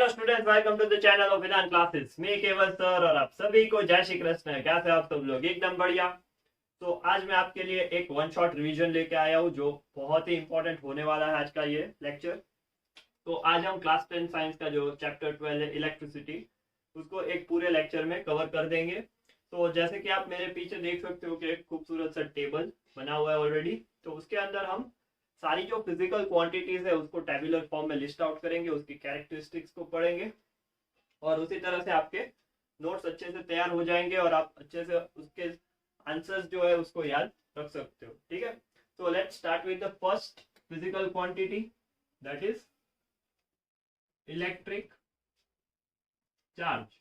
Hello students, welcome to the channel of Vidhan classes. मैं Keval sir और आप सभी को जय श्री कृष्ण। कैसे आप सब लोग? एकदम बढ़िया। तो आज मैं आपके लिए एक वन शॉट रिवीजन लेके आया हूँ जो बहुत ही इंपॉर्टेंट होने वाला है आज का ये लेक्चर। तो आज हम क्लास 10 साइंस का जो चैप्टर 12 है इलेक्ट्रिसिटी, उसको एक पूरे लेक्चर में कवर कर देंगे। तो जैसे कि आप मेरे पीछे देख सकते हो कि एक खूबसूरत सा टेबल बना हुआ है ऑलरेडी। तो उसके अंदर हम सारी जो फिजिकल क्वांटिटीज है उसको टेबुलर फॉर्म में लिस्ट आउट करेंगे, उसकी कैरेक्टरिस्टिक्स को पढ़ेंगे और उसी तरह से आपके नोट्स अच्छे से तैयार हो जाएंगे और आप अच्छे से उसके आंसर्स जो है उसको याद रख सकते हो। ठीक है, तो let's start with the first physical quantity, that is electric charge,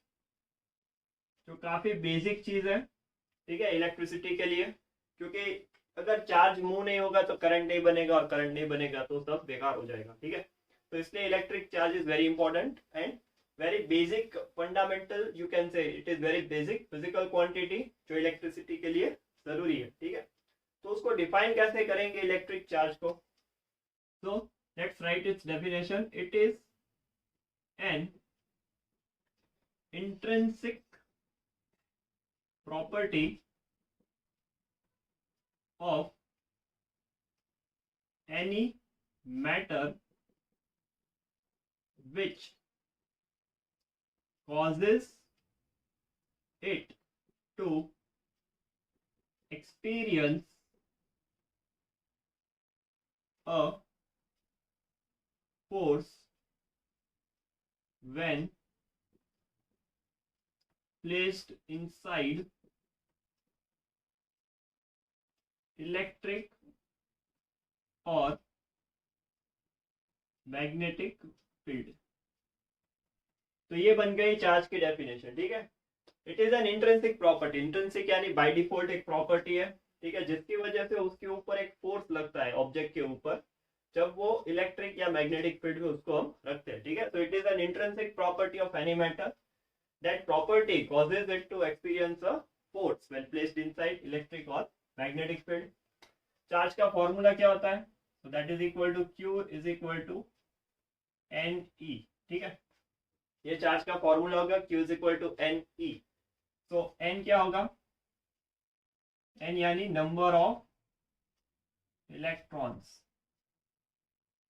जो काफी बेसिक चीज है। ठीक है, इलेक्ट्रिसिटी के लिए, क्योंकि अगर चार्ज मूव नहीं होगा तो करंट नहीं बनेगा और करंट नहीं बनेगा तो सब बेकार हो जाएगा। ठीक है, तो इसलिए electric charge is very important and very basic fundamental, you can से it is very basic physical quantity जो इलेक्ट्रिसिटी के लिए जरूरी है। ठीक है, तो उसको डिफाइन कैसे करेंगे इलेक्ट्रिक चार्ज को? तो let's right it's definition. It is an intrinsic property of any matter which causes it to experience a force when placed inside electric और मैग्नेटिक फील्ड। तो ये बन गई चार्ज की डेफिनेशन। ठीक है, it is an intrinsic property. Intrinsic यानी by default एक प्रॉपर्टी है, ठीक है, जिसकी वजह से उसके ऊपर एक फोर्स लगता है ऑब्जेक्ट के ऊपर जब वो इलेक्ट्रिक या मैग्नेटिक फील्ड में उसको हम रखते हैं। ठीक है, तो it is an intrinsic property of any matter that property causes it to experience a force when placed inside electric और मैग्नेटिक फील्ड। चार्ज का फॉर्मूला क्या होता है? तो that is equal to q is equal to n e. ठीक है, ये charge का फॉर्मूला होगा, q is equal to n e. तो एन क्या होगा? एन यानी नंबर ऑफ इलेक्ट्रॉन्स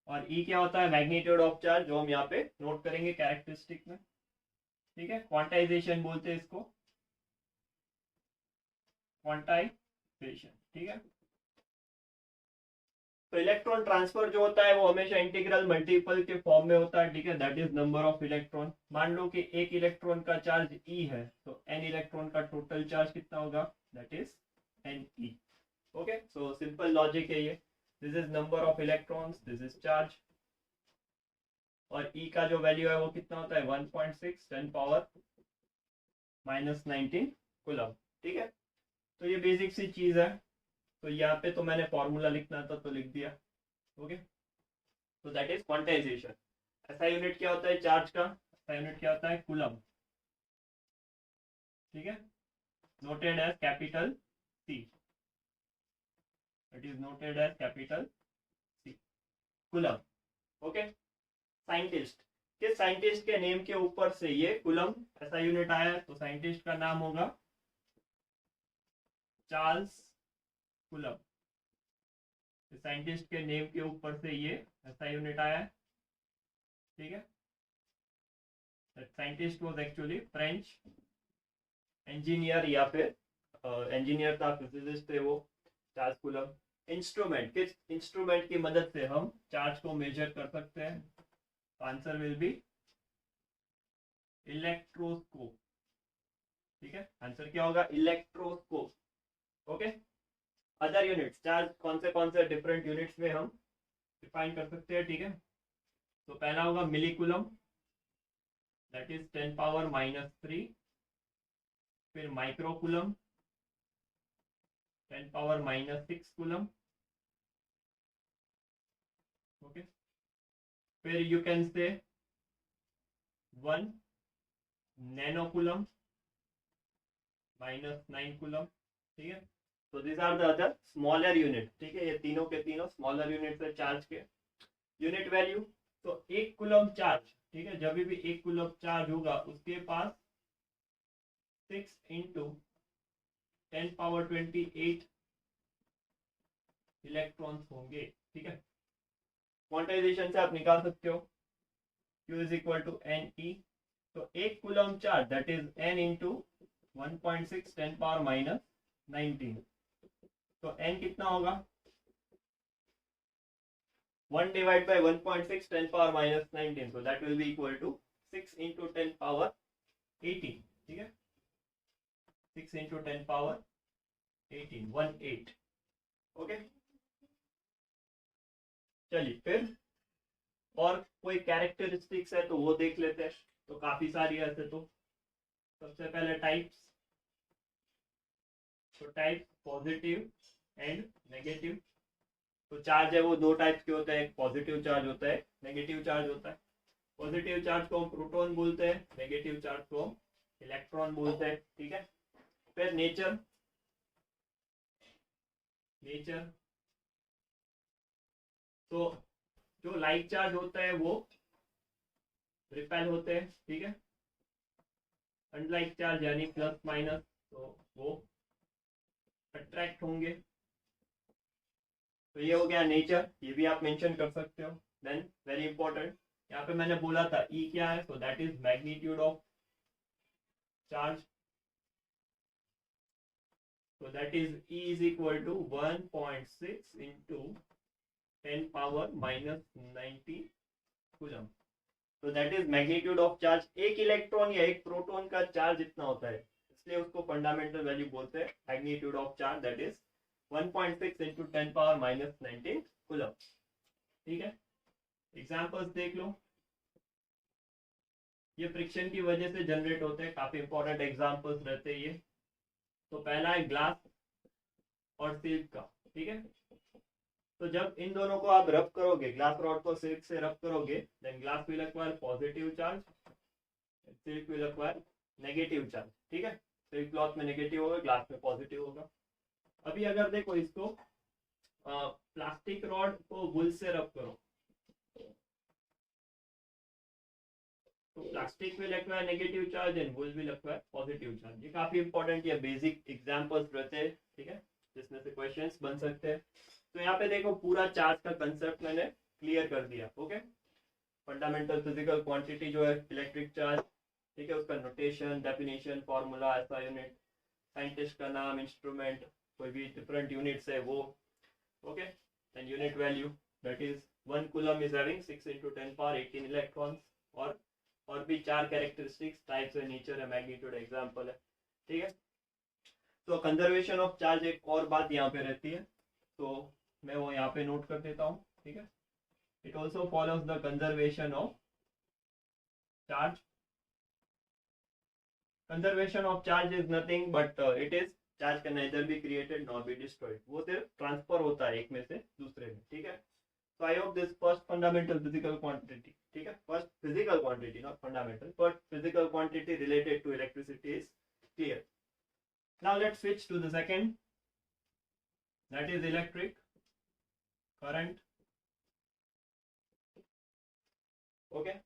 और ई क्या होता है? मैग्नीट्यूड ऑफ चार्ज, जो हम यहाँ पे नोट करेंगे कैरेक्टरिस्टिक में। ठीक है, क्वांटाइजेशन बोलते हैं इसको, क्वांटाइजेशन। ठीक है, तो इलेक्ट्रॉन ट्रांसफर जो होता है वो हमेशा इंटीग्रल मल्टीपल के फॉर्म में होता है। ठीक है, that is number of electron. मान लो कि एक इलेक्ट्रॉन का चार्ज ई है, तो एन इलेक्ट्रॉन का टोटल चार्ज कितना होगा? That is n e. Okay, so simple logic है ये। This is number of electrons, this is charge, और ई का जो वैल्यू है वो कितना होता है? 1.6 10 पावर -19 कूलम। ठीक है, तो ये बेसिक सी चीज है। तो यहाँ पे तो मैंने फॉर्मूला लिखना था तो लिख दिया। ओके, तो दैट इज क्वांटाइजेशन। ऐसा यूनिट क्या होता है चार्ज का? ऐसा यूनिट क्या होता है? कूलम। ठीक है, noted as capital C. It is noted as capital C, coulomb. Okay, scientist, किस साइंटिस्ट के नेम के ऊपर से ये कूलम ऐसा यूनिट आया है? तो साइंटिस्ट का नाम होगा चार्ल्स कूलम। साइंटिस्ट के नेम के ऊपर से ये ऐसा यूनिट आया है। ठीक है, scientist was actually French engineer या फिर इंजीनियर था, फिजिसिस्ट थे वो, चार्ल्स कूलम। इंस्ट्रूमेंट, किस इंस्ट्रूमेंट की मदद से हम चार्ज को मेजर कर सकते हैं? Answer will be electroscope. ठीक है, आंसर क्या होगा? Electroscope. Okay, other units, charge कौन से डिफरेंट यूनिट्स में हम डिफाइन कर सकते हैं। ठीक है, तो पहला होगा मिलीकूलम, दैट इज 10 पावर -3। फिर माइक्रोकूलम, 10 पावर -6 कूलम। ओके, फिर you can say 1 nanocoulomb, -9 coulomb. ठीक है, तो this are the other smaller unit. ठीक है, ये तीनों के तीनों स्मॉलर यूनिट है चार्ज के। यूनिट वैल्यू, तो 1 कूलम चार्ज, ठीक है, जब भी 1 कूलम चार्ज होगा उसके पास 6 इंटू 10⁻28 इलेक्ट्रॉन्स होंगे, ठीक है। क्वांटाइजेशन से आप निकाल सकते हो Q is equal to n e. तो 1 coulomb charge that is n into 1.6 10⁻19। तो n कितना होगा, 1 divide by 1.6 10⁻19, so that will be equal to 6 into 10⁻18, ठीक है, 6 into 10⁻18 18, ओके। चलिए फिर और कोई कैरेक्टरिस्टिक्स है तो वो देख लेते हैं। तो काफी सारी है ऐसे। तो सबसे पहले टाइप्स, तो टाइप पॉजिटिव एंड नेगेटिव। तो चार्ज है वो दो टाइप के होते हैं, एक पॉजिटिव चार्ज होता है, नेगेटिव चार्ज होता है। पॉजिटिव चार्ज को हम प्रोटॉन बोलते हैं, नेगेटिव चार्ज को हम इलेक्ट्रॉन बोलते हैं, ठीक है। फिर नेचर, तो जो लाइक चार्ज होता है वो रिपेल होते हैं, ठीक है। अनलाइक चार्ज यानी प्लस माइनस, तो वो अट्रैक्ट होंगे। तो ये हो गया नेचर, ये भी आप मेंशन कर सकते हो। देन वेरी इंपॉर्टेंट, यहाँ पे मैंने बोला था ई क्या है, so that is magnitude of charge. So that is E is equal to 1.6 into 10⁻−19 coulomb. तो that is magnitude of charge. एक इलेक्ट्रॉन या एक प्रोटॉन का चार्ज इतना होता है, इसलिए उसको फंडामेंटल वैल्यू बोलते हैं, magnitude of charge that is 1.6 into 10⁻−19 coulomb, ठीक है। एग्जांपल्स देख लो, ये फ्रिक्शन की वजह से जनरेट होते हैं, काफी इंपॉर्टेंट एग्जांपल्स रहते हैं ये। तो पहला है ग्लास और सिल्क का, ठीक है। तो जब इन दोनों को आप रब करोगे, ग्लास रॉड को सिल्क से रब करोगे, then glass will acquire positive charge, silk will acquire negative charge, ठीक है। सिल्क क्लॉथ में नेगेटिव होगा, ग्लास में पॉजिटिव होगा। अभी अगर देखो इसको प्लास्टिक रॉड को वुल से रब करो, तो plastic will acquire negative charge and wool will acquire positive charge. ये काफी इंपॉर्टेंट या बेसिक एग्जांपल्स रहते हैं, ठीक है, जिसमें से क्वेश्चंस बन सकते हैं। तो यहाँ पे देखो पूरा चार्ज का कंसेप्ट मैंने क्लियर कर दिया, ओके। फंडामेंटल फिजिकल क्वांटिटी जो है इलेक्ट्रिक चार्ज, ठीक है, उसका नोटेशन, डेफिनेशन, फॉर्मूला, ऐसा यूनिट, साइंटिस्ट का नाम, इंस्ट्रूमेंट, कोई भी डिफरेंट यूनिट्स है वो, okay. And unit value that is 1 coulomb is having 6 into 10⁻18 electrons. और भी 4 कैरेक्टरिस्टिक्स, टाइप्स है, नेचर है, मैग्नीट्यूड एग्जांपल है, ठीक है। तो कंजर्वेशन ऑफ चार्ज एक और बात यहाँ पे रहती है, तो मैं वो यहाँ पे नोट कर देता हूँ, ठीक है। It also follows the conservation of charge. Conservation of charge is nothing but it is charge can neither be created nor be destroyed, वो सिर्फ ट्रांसफर होता है एक में से दूसरे में, ठीक है। So I hope this first fundamental physical quantity, ठीक है, first physical quantity not fundamental, but physical quantity related to electricity is clear. Now let's switch to the second, that is electric current, okay,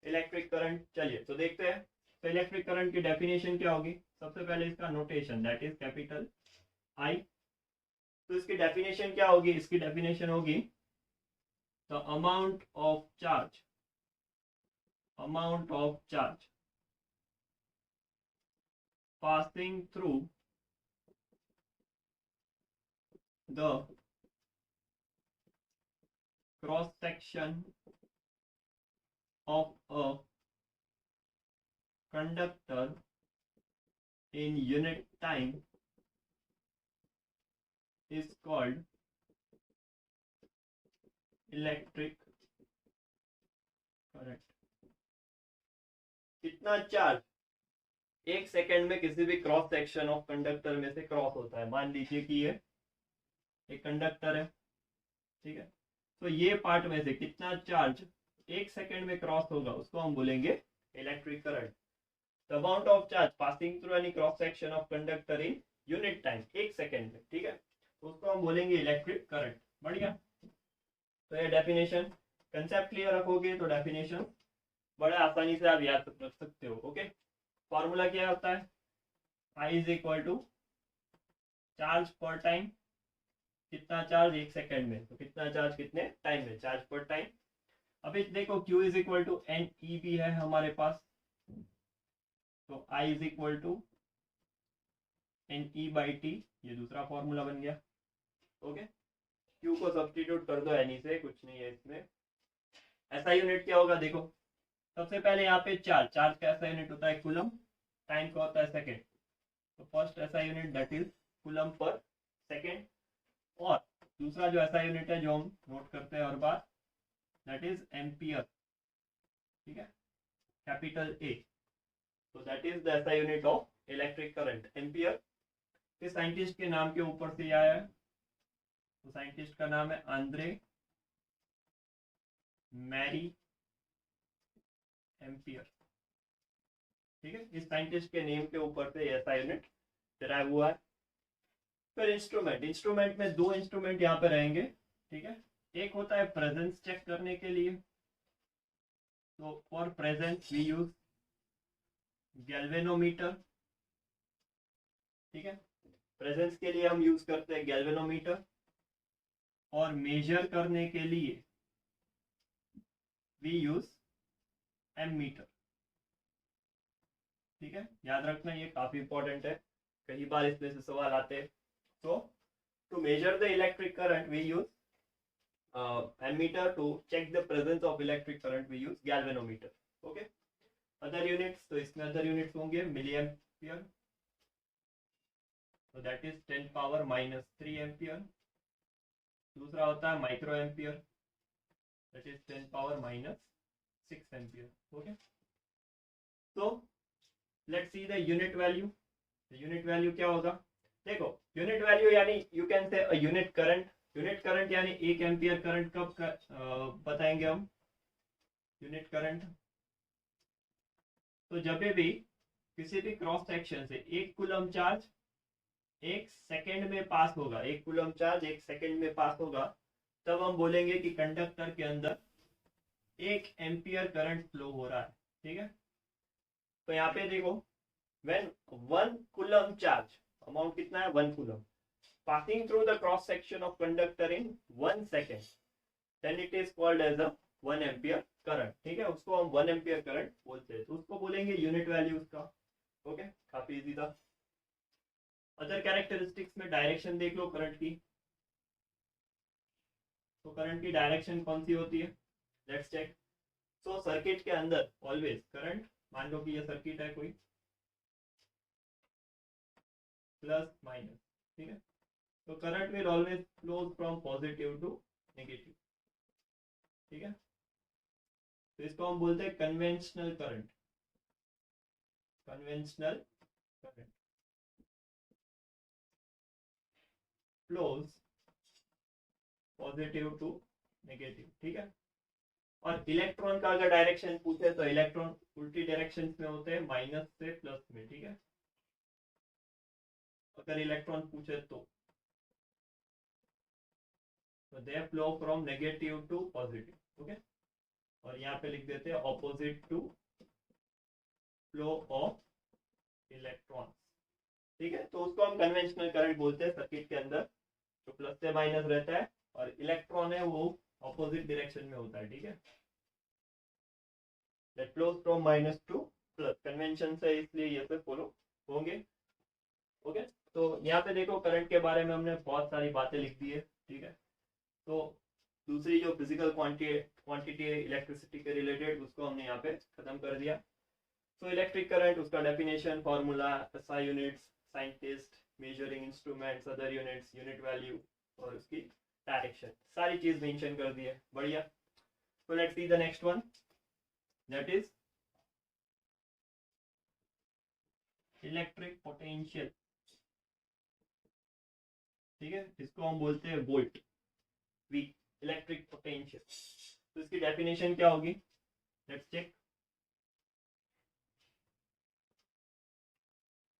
electric current। चलिए तो देखते हैं, तो electric current की definition क्या होगी। सबसे पहले इसका notation that is capital I. तो इसकी डेफिनेशन क्या होगी, इसकी डेफिनेशन होगी the amount of charge passing through the cross section of a conductor in unit time is called electric current. कितना चार्ज एक सेकेंड में किसी भी क्रॉस सेक्शन ऑफ कंडक्टर में से क्रॉस होता है। मान लीजिए कि ये एक कंडक्टर है, ठीक है, तो ये पार्ट में से कितना चार्ज एक सेकेंड में क्रॉस होगा उसको हम बोलेंगे electric current. The amount of charge passing through any cross section of conductor in unit time, एक सेकेंड में, ठीक है, तो उसको हम बोलेंगे इलेक्ट्रिक करंट। बढ़िया। तो ये डेफिनेशन कंसेप्ट क्लियर रखोगे तो डेफिनेशन बड़े आसानी से आप याद रख सकते हो। ओके, फॉर्मूला क्या होता है, I is equal to charge per time, कितना चार्ज एक सेकेंड में, तो कितना चार्ज कितने टाइम में, चार्ज पर टाइम। अभी देखो Q is equal to n e भी है हमारे पास, तो I is equal to n e by t, ये दूसरा फॉर्मूला बन गया। ओके, Q को सब्स्टिट्यूट कर दो एनी से, कुछ नहीं है इसमें। ऐसा यूनिट क्या होगा, देखो सबसे पहले यहाँ पे चार्ज, चार्ज का ऐसा यूनिट होता है कूलम, टाइम का होता है सेकेंड, तो फर्स्ट ऐसा unit that is coulomb per second, और दूसरा जो ऐसा यूनिट है जो हम नोट करते हैं हर बार, दैट इज एम्पियर, ठीक है, कैपिटल ए। तो दैट इज द ऐसा unit of electric current, ampere. किस साइंटिस्ट के नाम के ऊपर से आया है, तो साइंटिस्ट का नाम है आंद्रे मैरी एम्पियर, ठीक है, इस साइंटिस्ट के नेम के ऊपर से ऐसा यूनिट डिराइव हुआ है। फिर इंस्ट्रूमेंट, इंस्ट्रूमेंट में दो इंस्ट्रूमेंट यहाँ पे रहेंगे, ठीक है, एक होता है प्रेजेंस चेक करने के लिए, तो for presence we use galvanometer, ठीक है, प्रेजेंस के लिए हम यूज करते हैं गैल्वेनोमीटर, और मेजर करने के लिए वी यूज एमीटर, ठीक है, याद रखना ये काफी इंपॉर्टेंट है, कई बार इसमें से सवाल आते हैं। तो to measure the electric current we use ammeter, to check the presence of electric current we use galvanometer। okay, other units, तो इसमें other units होंगे मिली एम्पियर, तो that is 10 power minus 3 ampere. दूसरा होता है micro ampere, that is 10 power minus 6 ampere. okay, so let's see the unit value। Unit value क्या होगा, देखो यूनिट वैल्यू यानी यू कैन से यूनिट करंट, यूनिट करंट यानी एक एम्पियर करंट कब बताएंगे हम, यूनिट करंट, तो जब भी किसी भी क्रॉस सेक्शन से एक कूलम चार्ज एक सेकेंड में पास होगा, एक कूलम चार्ज एक सेकेंड में पास होगा, तब हम बोलेंगे कि कंडक्टर के अंदर एक एम्पियर करंट फ्लो हो रहा है, ठीक है। तो यहाँ पे देखो when 1 coulomb charge, amount कितना है 1 coulomb, passing through the cross section of conductor in 1 second, then it is called as a 1 ampere current, ठीक है, उसको हम 1 ampere current बोलते हैं, तो उसको बोलेंगे यूनिट वैल्यू उसका। ओके, काफी इजी था। अदर कैरेक्टरिस्टिक्स में डायरेक्शन देख लो करंट की, तो करंट की डायरेक्शन कौन सी होती है, लेट्स चेक। सो सर्किट के अंदर ऑलवेज करंट, मान लो कि ये सर्किट है कोई, प्लस माइनस, ठीक है, तो current will always flow from positive to negative, ठीक है, तो इसको हम बोलते हैं conventional current, conventional current flows positive to negative, ठीक है। और इलेक्ट्रॉन का अगर डायरेक्शन पूछे तो इलेक्ट्रॉन उल्टी डायरेक्शन में होते हैं, माइनस से प्लस में, ठीक है, अगर इलेक्ट्रॉन पूछे तो they flow from negative to positive, okay, और यहाँ पे लिख देते हैं opposite to flow of electrons, ठीक है, तो उसको हम कन्वेंशनल करंट बोलते हैं। सर्किट के अंदर जो प्लस से माइनस रहता है और इलेक्ट्रॉन है वो ऑपोजिट डायरेक्शन में होता है, ठीक है, that flows from minus two plus, convention से इसलिए ये पे फॉलो होंगे। ओके, तो यहाँ पे देखो करंट के बारे में हमने बहुत सारी बातें लिख दी है, ठीक है, तो दूसरी जो फिजिकल क्वांटिटी है इलेक्ट्रिसिटी के रिलेटेड उसको हमने यहाँ पे खत्म कर दिया। सो इलेक्ट्रिक करंट, उसका definition, formula, SI units, scientist, measuring instruments, other units, unit value और उसकी डायरेक्शन, सारी चीज मेंशन कर दी है, बढ़िया। So let's see the next one, that is electric potential, ठीक है, इसको हम बोलते हैं वोल्ट, वी, इलेक्ट्रिक पोटेंशियल। तो इसकी डेफिनेशन क्या होगी, let's check.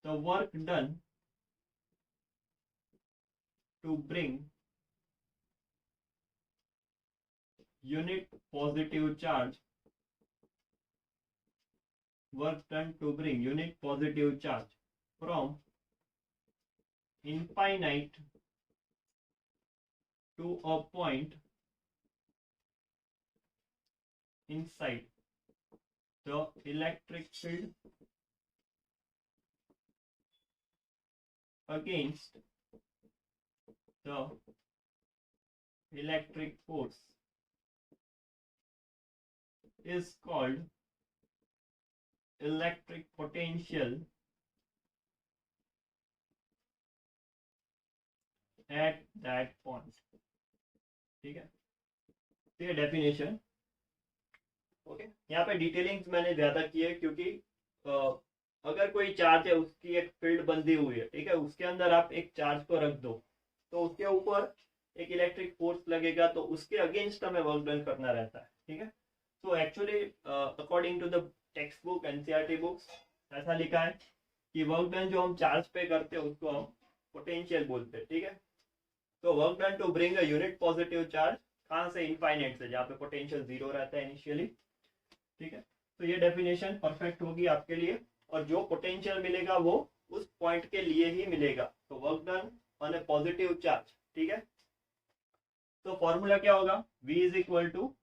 The work done to bring unit positive charge, work done to bring unit positive charge from infinite to a point inside the electric field against the electric force is called electric potential at that point। ठीक है, तो ये definition. Okay, यहाँ पे detailings मैंने ज्यादा की है क्योंकि अगर कोई चार्ज है उसकी एक फील्ड बंधी हुई है, ठीक है, उसके अंदर आप एक चार्ज को रख दो तो उसके ऊपर एक इलेक्ट्रिक फोर्स लगेगा, तो उसके अगेंस्ट हमें वर्क डन करना रहता है। ठीक है, तो actually according to the textbook NCERT books ऐसा लिखा है कि वर्क डन जो हम चार्ज पे करते हैं उसको हम पोटेंशियल बोलते हैं। ठीक है, तो work done to bring a unit positive charge कहाँ से, इनफाइनाइट से, जहाँ पे पोटेंशियल जीरो रहता है इनिशियली। ठीक है, तो ये डेफिनेशन परफेक्ट होगी आपके लिए, और जो पोटेंशियल मिलेगा वो उस पॉइंट के लिए ही मिलेगा। तो work done on a positive charge. ठीक है, तो फॉर्मूला क्या होगा, V is equal to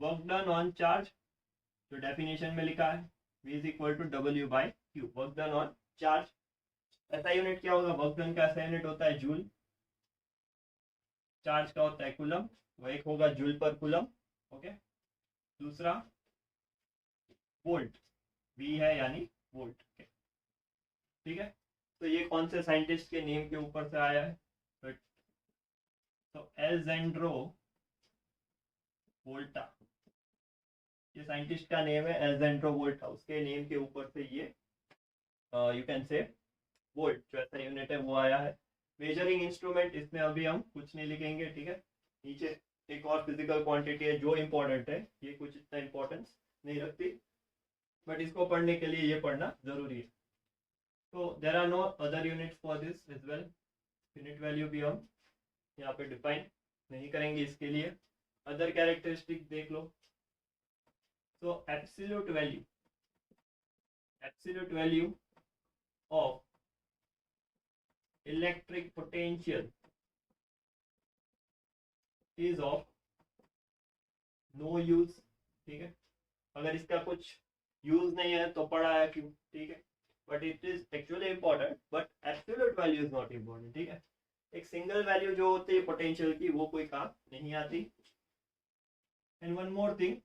work done on charge, जो डेफिनेशन में लिखा है, V is equal to W by Q, work done on charge. ऐसा यूनिट क्या होगा, वर्क डन का ऐसा यूनिट होता है जूल, चार्ज का होता है कूलम, वो एक होगा जूल पर कूलम। ओके, दूसरा वोल्ट, V है यानी वोल्ट। ठीक है, तो ये कौन से साइंटिस्ट के नेम के ऊपर से आया है, तो एल्जेंड्रो वोल्टा, ये साइंटिस्ट का नेम है एल्जेंड्रो वोल्टा, उसके नेम के ऊपर से ये यू कैन से वोल्ट जो ऐसा यूनिट है वो आया है। मेजरिंग इंस्ट्रूमेंट, इसमें अभी हम कुछ नहीं लिखेंगे। ठीक है, नीचे एक और फिजिकल क्वांटिटी है जो इम्पोर्टेंट है, ये कुछ इतना इम्पोर्टेंस नहीं रखती, बट इसको पढ़ने के लिए ये पढ़ना जरूरी है। तो there are no other units for this as well, unit value भी हम यहाँ पे डिफाइन नहीं करेंगे इसके लिए। अदर कैरेक्टरिस्टिक देख लो, तो absolute value of electric potential is of no use. ठीक है, अगर इसका कुछ यूज नहीं है तो पढ़ा है क्यों। ठीक है, but it is actually important, but absolute value is not important. ठीक है, एक सिंगल वैल्यू जो होती है पोटेंशियल की वो कोई काम नहीं आती। And one more thing,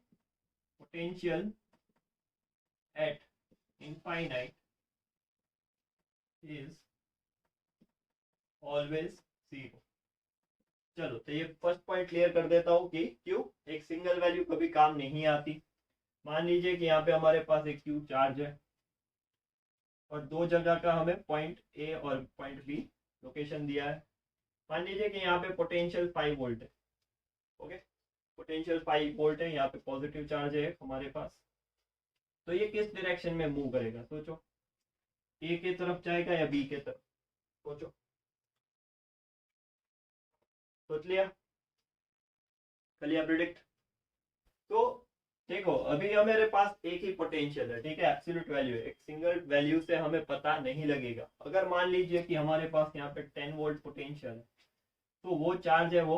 potential at infinite is always zero. चलो, तो ये फर्स्ट पॉइंट क्लियर कर देता हूँ कि क्यों एक सिंगल वैल्यू कभी काम नहीं आती। मान लीजिए कि यहाँ पे हमारे पास एक क्यू चार्ज है और दो जगह का हमें पॉइंट ए और पॉइंट बी लोकेशन दिया है। मान लीजिए कि यहाँ पे पोटेंशियल 5 वोल्ट है। ओके, पोटेंशियल 5 वोल्ट है, यहाँ पे पॉजिटिव चार्ज है हमारे पास। तो ये किस डायरेक्शन में मूव करेगा, सोचो, ए की तरफ जाएगा या बी की तरफ, सोचो, सोच लिया, कर लिया प्रिडिक्ट। तो देखो, अभी हमारे पास एक ही पोटेंशियल है। ठीक है, एब्सोल्यूट वैल्यू है, एक सिंगल वैल्यू से हमें पता नहीं लगेगा। अगर मान लीजिए कि हमारे पास यहाँ पे 10 वोल्ट पोटेंशियल है, तो वो चार्ज है वो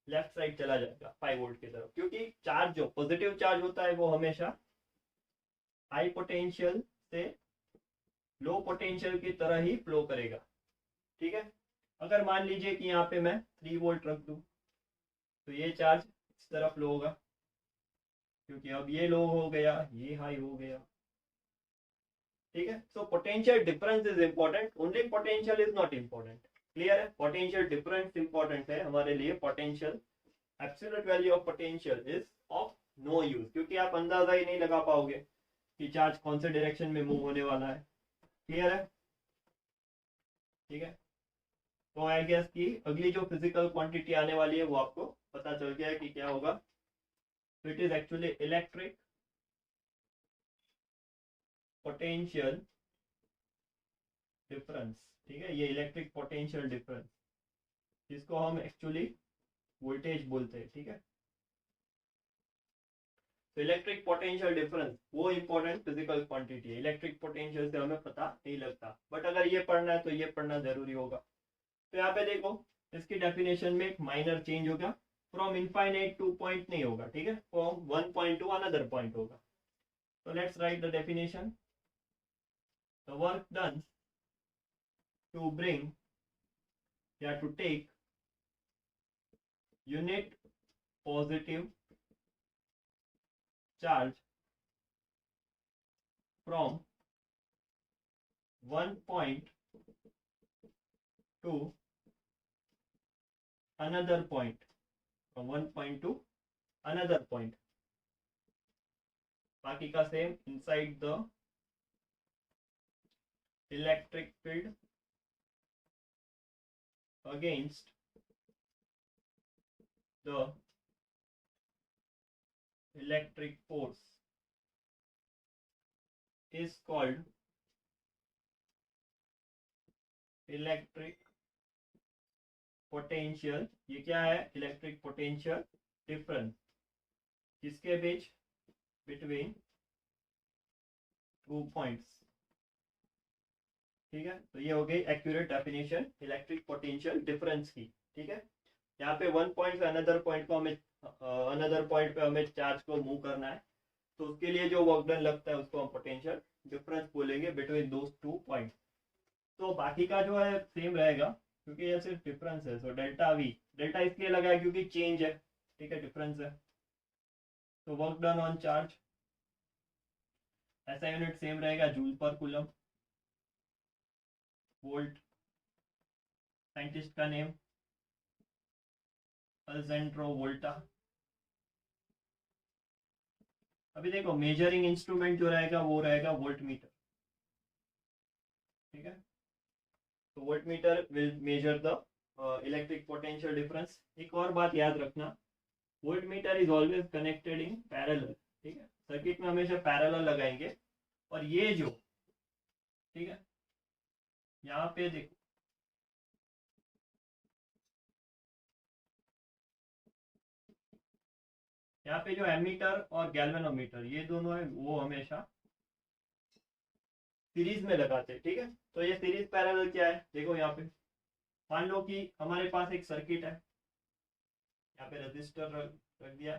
लेफ्ट साइड चला जाएगा 5 वोल्ट की तरफ, क्योंकि चार्ज जो पॉजिटिव चार्ज होता है वो हमेशा हाई पोटेंशियल से लो पोटेंशियल की तरह ही फ्लो करेगा। ठीक है, अगर मान लीजिए कि यहाँ पे मैं 3 वोल्ट रख दूं तो ये चार्ज इस तरफ लो होगा, क्योंकि अब ये लो हो गया, ये हाई हो गया। ठीक है, so potential difference is important, only potential is not important. Clear है, पोटेंशियल डिफरेंस इंपॉर्टेंट है हमारे लिए। Potential absolute value of potential is of no use, क्योंकि आप अंदाजा ही नहीं लगा पाओगे कि चार्ज कौन से डायरेक्शन में मूव होने वाला है। क्लियर है, ठीक है, तो आई गेस कि अगली जो फिजिकल क्वांटिटी आने वाली है वो आपको पता चल गया है कि क्या होगा। तो it is actually electric potential difference. ठीक है, ये इलेक्ट्रिक पोटेंशियल डिफरेंस, जिसको हम एक्चुअली वोल्टेज बोलते हैं। ठीक है, तो इलेक्ट्रिक पोटेंशियल डिफरेंस वो इंपॉर्टेंट फिजिकल क्वांटिटी है, इलेक्ट्रिक पोटेंशियल से हमें पता नहीं लगता, बट अगर ये पढ़ना है तो ये पढ़ना जरूरी होगा। तो यहाँ पे देखो इसकी डेफिनेशन में एक माइनर चेंज होगा, फ्रॉम इनफाइनाइट टू पॉइंट नहीं होगा, ठीक है, from one point to another point होगा। तो let's write the definition. The work done to bring या to take unit positive charge from one point to another point, from one point to another point, बाकी का same, inside the electric field against the electric force is called electric potential. ये क्या है? Electric potential difference किसके बीच? Between two points, ठीक है। तो ये हो गई accurate definition electric potential difference की, ठीक है। यहाँ पे वन पॉइंट से अनदर पॉइंट को हमें अनदर पॉइंट पे हमें चार्ज को मूव करना है, तो उसके लिए जो वर्क डन लगता है उसको हम पोटेंशियल डिफरेंस बोलेंगे बिटवीन दोस टू पॉइंट। तो बाकी का जो है सेम रहेगा क्योंकि ये सिर्फ डिफरेंस है। सो डेल्टा वी, डेल्टा इसलिए लगा है क्योंकि चेंज है, ठीक है, डिफरेंस है। तो वर्क डन ऑन चार्ज, ऐसा यूनिट सेम रहेगा, जूल पर कूलम। वोल्ट, साइंटिस्ट का नेम अल्जेंड्रो वोल्टा। अभी देखो मेजरिंग इंस्ट्रूमेंट जो रहेगा वो रहेगा वोल्ट मीटर, ठीक है। तो volt meter will measure the electric potential difference. एक और बात याद रखना, volt meter is always connected in parallel, ठीक है, सर्किट में हमेशा पैरेलल लगाएंगे। और ये जो, ठीक है, यहाँ पे देखो यहाँ पे जो एमीटर और गैल्वेनोमीटर ये दोनों है वो हमेशा सीरीज में लगाते हैं, ठीक है। तो ये सीरीज पैरेलल क्या है? देखो यहाँ पे मान लो कि हमारे पास एक सर्किट है, यहाँ पे रजिस्टर रख दिया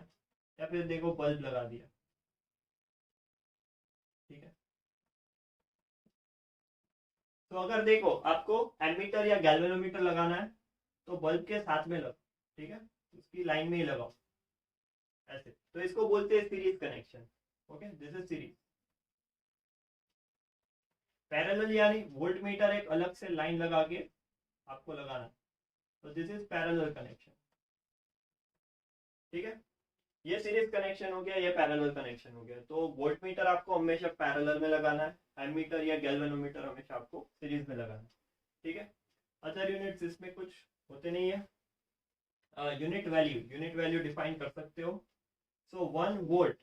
या फिर देखो बल्ब लगा दिया, ठीक है। तो अगर देखो आपको एमीटर या गैल्वेनोमीटर लगाना है तो बल्ब के साथ में लगाओ, ठीक है, उसकी लाइन में ही लगाओ ऐसे। तो इसको बोलते हैं series connection, okay, this is series. Parallel यानी वोल्ट मीटर एक अलग से लाइन लगा के आपको लगाना, तो दिस इज पैरेलल कनेक्शन, ठीक है। ये सीरीज कनेक्शन हो गया, ये पैरेलल कनेक्शन हो गया। तो वोल्ट मीटर आपको हमेशा पैरेलल में लगाना है, एमीटर या गैल्वेनोमीटर हमेशा आपको सीरीज में लगाना है, ठीक है। अदर यूनिट्स इसमें कुछ होते नहीं है। यूनिट वैल्यू डिफाइन कर सकते हो। सो 1 वोल्ट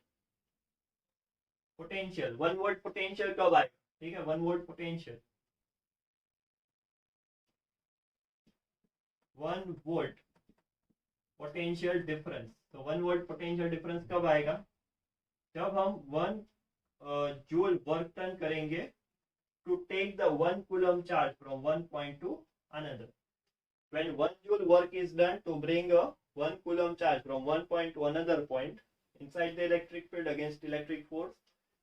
पोटेंशियल, 1 वोल्ट पोटेंशियल कब आएगा? ठीक है, 1 volt potential, 1 volt potential difference. तो 1 वोल्ट पोटेंशियल डिफरेंस कब आएगा? जब हम 1 जूल वर्क डन करेंगे to take the 1 coulomb charge from one point to another. When 1 joule work is done to bring a 1 coulomb charge from one point to another point inside the electric field against electric force,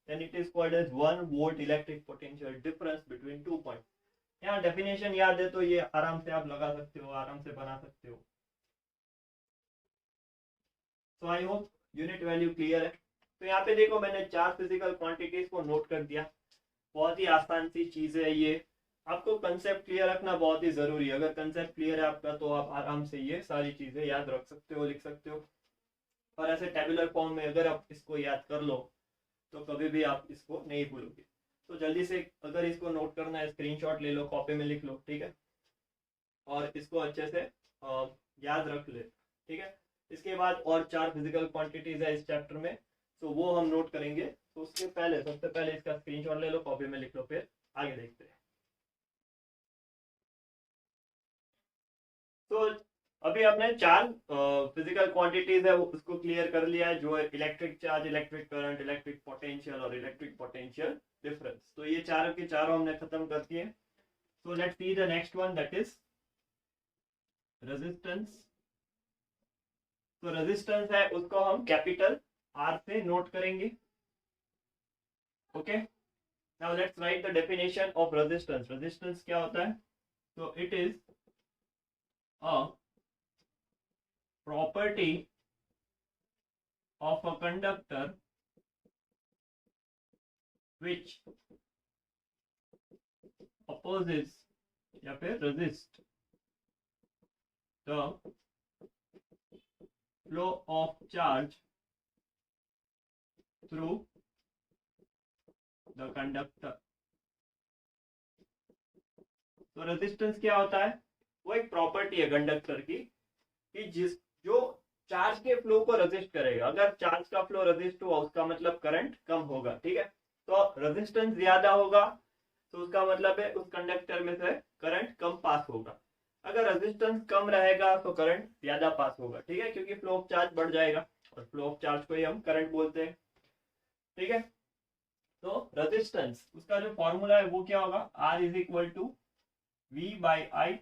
then it is called as 1 volt electric potential difference between 2 points. यहाँ definition याद है तो ये आराम से आप लगा सकते हो, आराम से बना सकते हो। So I hope unit value clear है। तो यहाँ पे देखो मैंने 4 फिजिकल क्वांटिटीज को नोट कर दिया। बहुत ही आसान सी चीज है ये, आपको कंसेप्ट क्लियर रखना बहुत ही जरूरी है। अगर कंसेप्ट क्लियर है आपका तो आप आराम से ये सारी चीजें याद रख सकते हो, लिख सकते हो। और ऐसे टेबुलर फॉर्म में अगर आप इसको याद कर लो तो कभी भी आप इसको नहीं भूलोगे। तो जल्दी से अगर इसको नोट करना है स्क्रीनशॉट ले लो, कॉपी में लिख लो, ठीक है, और इसको अच्छे से याद रख ले, ठीक है। इसके बाद और 4 फिजिकल क्वांटिटीज है इस चैप्टर में, तो वो हम नोट करेंगे। तो उसके पहले सबसे पहले इसका स्क्रीनशॉट ले लो, कॉपी में लिख लो, फिर आगे देखते हैं। तो अभी हमने चार फिजिकल क्वांटिटीज है उसको क्लियर कर लिया है, जो है electric charge, electric current, electric potential और इलेक्ट्रिक पोटेंशियल डिफरेंस। तो ये चारों के चारों हमने खत्म कर दिए। So let's see the next one, that is resistance. तो रेजिस्टेंस है उसको हम कैपिटल आर से नोट करेंगे। Okay, now let's write the definition of resistance. Resistance क्या होता है? तो it is a property of a conductor which opposes या फिर resist the flow of charge through the conductor। तो रेजिस्टेंस क्या होता है? वो एक प्रॉपर्टी है कंडक्टर की कि जो चार्ज के फ्लो को रेजिस्ट करेगा। अगर चार्ज का फ्लो रेजिस्ट हुआ उसका मतलब करंट कम होगा, ठीक है। तो रेजिस्टेंस ज्यादा होगा तो उसका मतलब है उस कंडक्टर में से करंट कम पास होगा। अगर रेजिस्टेंस कम रहेगा तो करंट ज्यादा पास होगा, ठीक है, क्योंकि फ्लो ऑफ चार्ज बढ़ जाएगा और फ्लो ऑफ चार्ज को ही हम करंट बोलते हैं, ठीक है। तो रेजिस्टेंस उसका जो फॉर्मूला है वो क्या होगा? R is equal to V/I।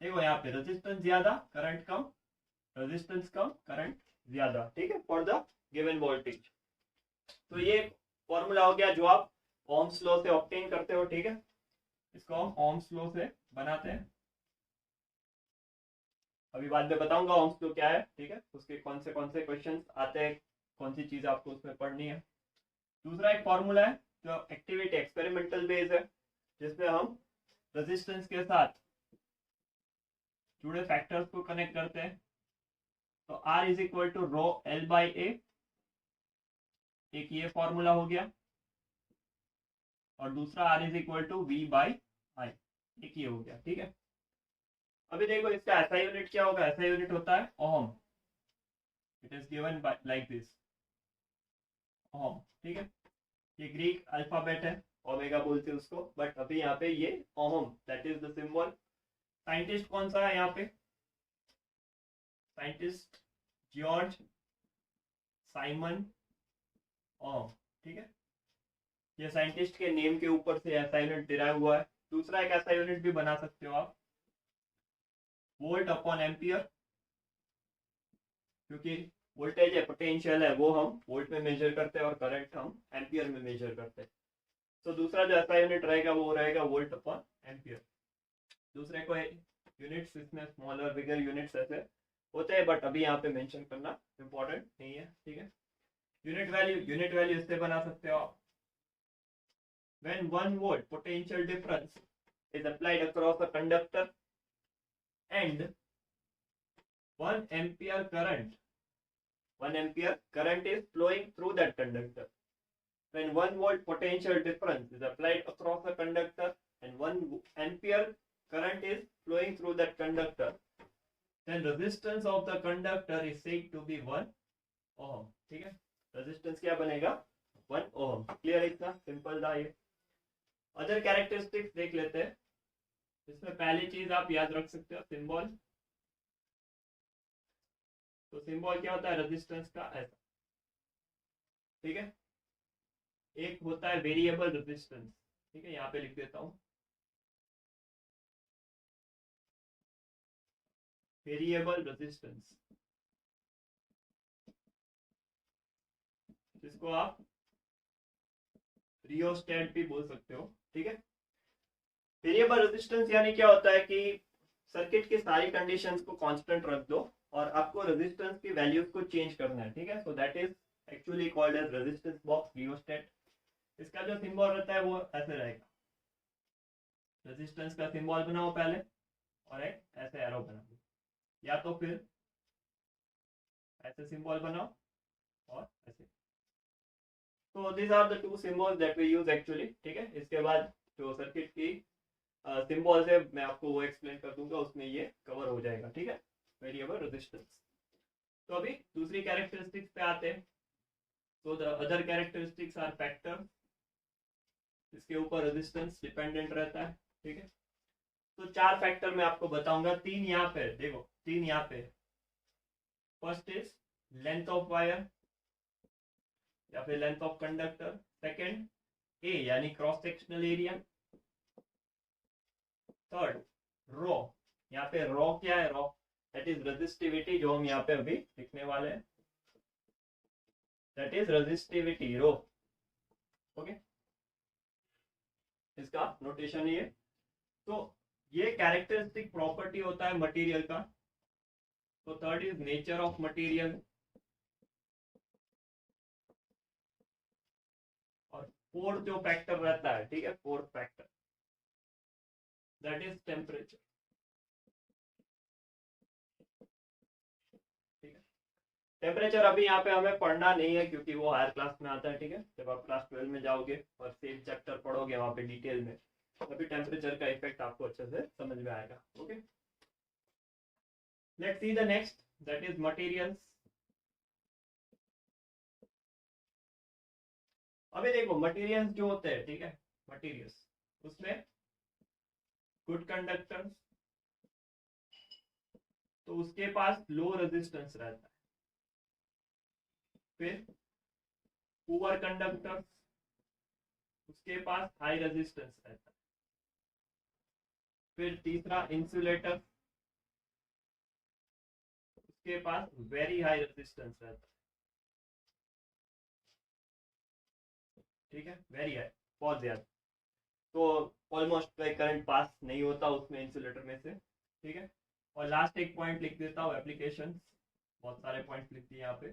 देखो यहाँ पे रेजिस्टेंस ज्यादा करंट कम, रेजिस्टेंस कम करंट ज्यादा, ठीक है, फॉर द गिवन वोल्टेज। तो ये फॉर्मूला हो गया जो आप ओम्स लॉ से ऑब्टेन करते हो, ठीक है। इसको हम ओम्स लॉ से बनाते हैं। अभी बाद में बताऊंगा ओम्स लॉ क्या है, ठीक है, उसके कौन से क्वेश्चंस आते हैं, कौन सी चीज आपको उसमें पढ़नी है। दूसरा एक फॉर्मूला है जो एक्टिविटी एक्सपेरिमेंटल बेस है, जिसमें हम रेजिस्टेंस के साथ जुड़े फैक्टर्स को कनेक्ट करते हैं। तो R is equal to rho L/A, एक ये फॉर्मूला हो गया, और दूसरा R is equal to V/I, एक ये हो गया, ठीक है। अभी देखो इसका ऐसा यूनिट क्या होगा? ऐसा यूनिट होता है ohm. It is given by like this, ohm, ठीक है। ये ग्रीक अल्फाबेट है, ओमेगा बोलते हैं उसको, बट अभी यहाँ पे ये ohm, that is the symbol. Scientist कौन सा है यहाँ पे? साइंटिस्ट जॉर्ज साइमन ओम, ठीक है। ये साइंटिस्ट के नेम के ऊपर से ऐसा यूनिट डिराइव हुआ है। दूसरा एक ऐसा यूनिट भी बना सकते हो आप, वोल्ट अपॉन एम्पियर, क्योंकि वोल्टेज है, पोटेंशियल है, वो हम वोल्ट में मेजर करते हैं और करंट हम एम्पियर में मेजर करते हैं। तो दूसरा जो ऐसा यूनिट रहेगा वो रहेगा वोल्ट अपॉन एम्पियर। दूसरे को यूनिट्स इसमें स्मॉलर बिगर यूनिट्स ऐसे होते हैं, बट अभी यहाँ पे मेंशन करना इंपॉर्टेंट नहीं है, ठीक है। यूनिट वैल्यू इससे बना सकते हो आप। When 1 volt potential difference is applied across a conductor and 1 ampere current is flowing through that conductor. When 1 volt potential difference is applied across a conductor and 1 ampere current is flowing through that conductor, then resistance of the conductor is said to be 1 ohm, ठीक है। Resistance क्या बनेगा? 1 ohm। Clear? इतना simple था ये। Other characteristics देख लेते हैं। इसमें पहली चीज आप याद रख सकते हो, सिंबल। तो सिंबल क्या होता है रेजिस्टेंस का? ऐसा, ठीक है। एक होता है वेरिएबल रेजिस्टेंस, ठीक है, यहाँ पे लिख देता हूं, वेरिएबल रेजिस्टेंस, जिसको आप रियोस्टेट भी बोल सकते हो, ठीक है। वेरिएबल रेजिस्टेंस यानी क्या होता है कि सर्किट की सारी कंडीशंस को कांस्टेंट रख दो और आपको रेजिस्टेंस की वैल्यूज को चेंज करना है, ठीक है। So that is actually called as resistance box, rheostat. इसका जो सिंबल रहता है वो ऐसे रहेगा। रेजिस्टेंस का सिंबल बनाओ पहले और एक ऐसे एरो बनाओ, या तो फिर ऐसे सिंबल बनाओ और ऐसे। तो these are the two symbols that we use actually, ठीक है। इसके बाद जो सर्किट की सिंबल्स है मैं आपको वो एक्सप्लेन कर दूंगा, उसमें ये कवर हो जाएगा, ठीक है, वेरिएबल रेजिस्टेंस। तो अभी दूसरी कैरेक्टरिस्टिक्स पे आते हैं। तो the other characteristics are factor, इसके ऊपर रेजिस्टेंस डिपेंडेंट रहता है, ठीक है। तो चार फैक्टर मैं आपको बताऊंगा, तीन यहाँ पे देखो, तीन यहाँ पे। First is length of wire या फिर length of conductor. Second A यानी cross sectional area. Third rho, यहाँ पे रो क्या है, रो दैट इज रेजिस्टिविटी, जो हम यहाँ पे अभी लिखने वाले हैं, that is resistivity rho. Okay, इसका नोटेशन ये। तो ये कैरेक्टरिस्टिक प्रॉपर्टी होता है मटेरियल का। तो third is nature of material. और फोर्थ जो फैक्टर रहता है, ठीक है, fourth factor that is temperature. ठीक है, टेम्परेचर अभी यहाँ पे हमें पढ़ना नहीं है क्योंकि वो हायर क्लास में आता है। ठीक है, जब आप क्लास 12 में जाओगे और सेम चैप्टर पढ़ोगे वहां पे डिटेल में, अभी टेम्परेचर का इफेक्ट आपको अच्छे से समझ में आएगा। Okay, let's see the next that is materials. अभी देखो मटेरियल्स जो होते हैं, ठीक है, मटेरियल्स उसमें गुड कंडक्टर, तो उसके पास लो रेजिस्टेंस रहता है। फिर पुअर कंडक्टर, उसके पास हाई रेजिस्टेंस रहता है। फिर तीसरा इंसुलेटर, उसके पास वेरी हाई रेजिस्टेंस रहता है। ठीक है, वेरी हाई, बहुत ज्यादा, तो ऑलमोस्ट कोई करंट पास नहीं होता उसमें इंसुलेटर में से। ठीक है, और लास्ट एक पॉइंट लिख देता हूँ, एप्लीकेशन, बहुत सारे पॉइंट लिख दिए यहाँ पे।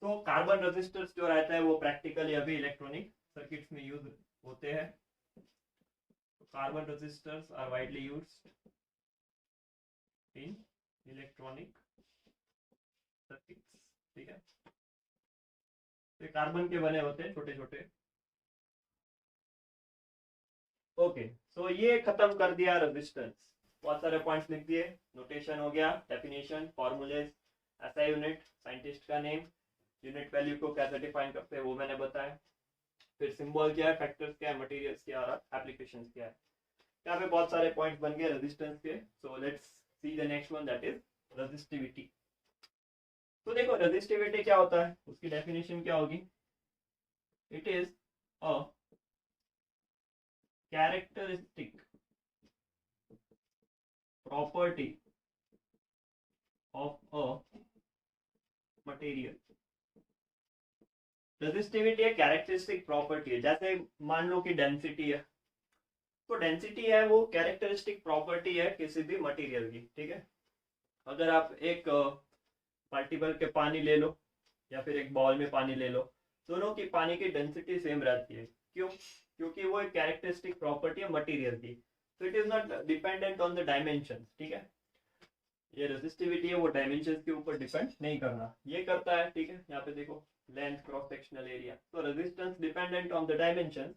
तो कार्बन रेजिस्टर्स जो रहता है वो प्रैक्टिकली अभी इलेक्ट्रॉनिक सर्किट्स में यूज होते हैं। तो carbon resistors are widely used in electronic circuits. ठीक है, तो कार्बन के बने होते हैं छोटे छोटे। ओके, सो ये खत्म कर दिया रेजिस्टेंस, बहुत सारे पॉइंट्स लिख दिए, नोटेशन हो गया, डेफिनेशन, फॉर्मूलेज, ऐसा यूनिट, साइंटिस्ट का नेम, यूनिट वैल्यू को कैसे डिफाइन करते हैं वो मैंने बताया। फिर सिंबल क्या है, फैक्टर्स क्या है, मटेरियल्स क्या है, और एप्लीकेशंस क्या है। यहाँ पे बहुत सारे पॉइंट्स बन गए रेजिस्टेंस के। So let's see the next one that is resistivity. तो देखो रेजिस्टिविटी क्या होता है, उसकी डेफिनेशन क्या होगी, it is a characteristic property of a material. Resistivity एक कैरेक्टरिस्टिक प्रॉपर्टी है, जैसे मान लो कि डेंसिटी है, तो डेंसिटी है वो कैरेक्टरिस्टिक प्रॉपर्टी है किसी भी मटेरियल की। ठीक है, अगर आप एक पार्टिकल के पानी ले लो या फिर एक बॉल में पानी ले लो, दोनों की पानी की डेंसिटी सेम रहती है। क्यों? क्योंकि वो एक कैरेक्टरिस्टिक प्रॉपर्टी है मटेरियल की, तो it is not dependent on the dimension. ठीक है, ये रेजिस्टिविटी है वो डायमेंशन के ऊपर डिपेंड नहीं करना, ये करता है। ठीक है, यहाँ पे देखो लेंथ, क्रॉस सेक्शनल एरिया, तो resistance dependent on the dimension,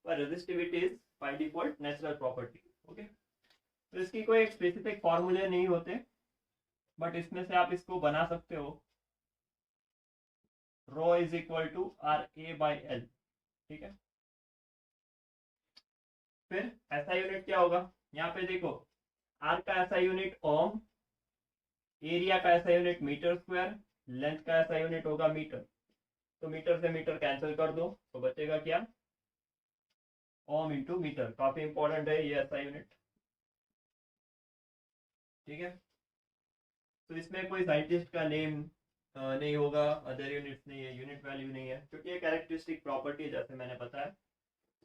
पर resistivity is by default natural property. Okay, तो इसकी कोई एक स्पेसिफिक फॉर्मूले नहीं होते, बट इसमें से आप इसको बना सकते हो, rho is equal to R A by L. ठीक है, फिर ऐसा यूनिट क्या होगा, यहाँ पे देखो आर का ऐसा यूनिट ओम, एरिया का ऐसा यूनिट मीटर स्क्वायर, लेंथ का ऐसा यूनिट होगा मीटर, तो मीटर से मीटर कैंसिल कर दो तो बचेगा क्या, ओम इंटू मीटर। काफी इंपॉर्टेंट है ये ऐसा यूनिट। ठीक है, तो इसमें कोई साइंटिस्ट का नेम नहीं होगा, अदर यूनिट्स नहीं है, यूनिट वैल्यू नहीं है, क्योंकि ये कैरेक्टरिस्टिक प्रॉपर्टी है जैसे मैंने बताया।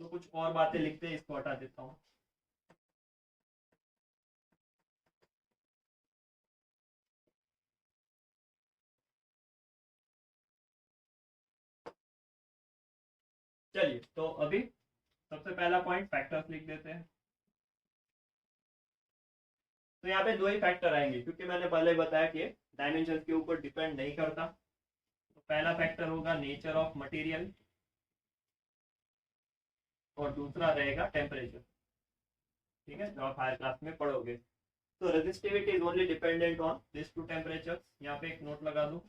तो कुछ और बातें लिखते हैं, इसको हटा देता हूँ। चलिए, तो अभी सबसे पहला पॉइंट फैक्टर्स लिख देते हैं। तो यहाँ पे दो ही फैक्टर आएंगे क्योंकि मैंने पहले बताया कि डायमेंशन के ऊपर डिपेंड नहीं करता। तो पहला फैक्टर होगा नेचर ऑफ मटेरियल और दूसरा रहेगा टेम्परेचर। ठीक है, जो आप हायर क्लास में पढ़ोगे। तो resistivity is only dependent on this to temperature. यहाँ पे एक नोट लगा दो,